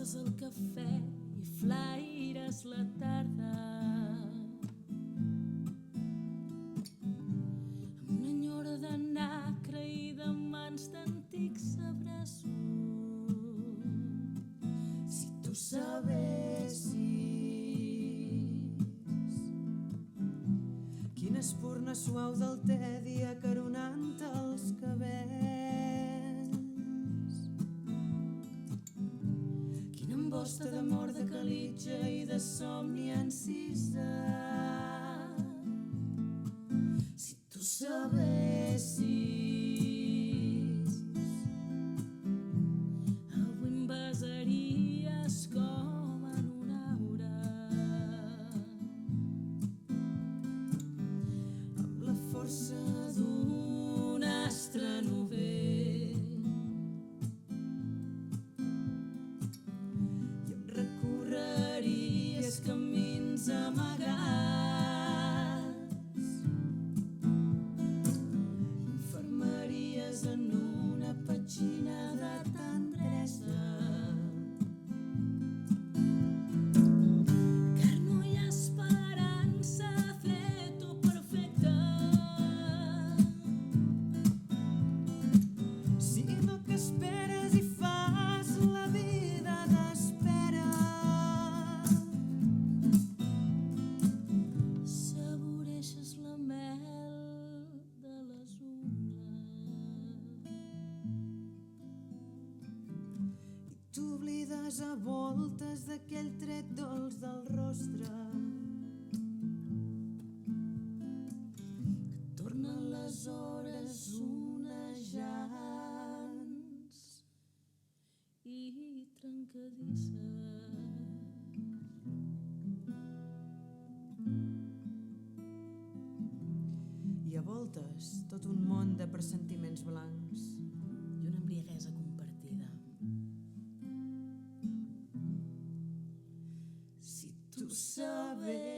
Passes el cafè i flaires la tarda amb una enyora de nacre i de mans d'antics abraços. Si tu sabessis quina espurna suau del te dia acaronant els cabells, quina embosta d'amor, de calitja i de somni encisa. Si tu sabessis, avui em besaries com en una aura, amb la força d'un astre novell, i em recorreries camins amagats, infermeries en una petxina de tendresa, car no hi ha esperança fet o perfecta, sinó que esperes i fas la vida d'espera. Saboreixes la mel de les ungles i t'oblides a voltes d'aquell tret dolç del rostre que tornen les hores onejants i trencadisses. I a voltes tot un món de pressentiments blancs i una embriaguesa compartida. Si tu sabessis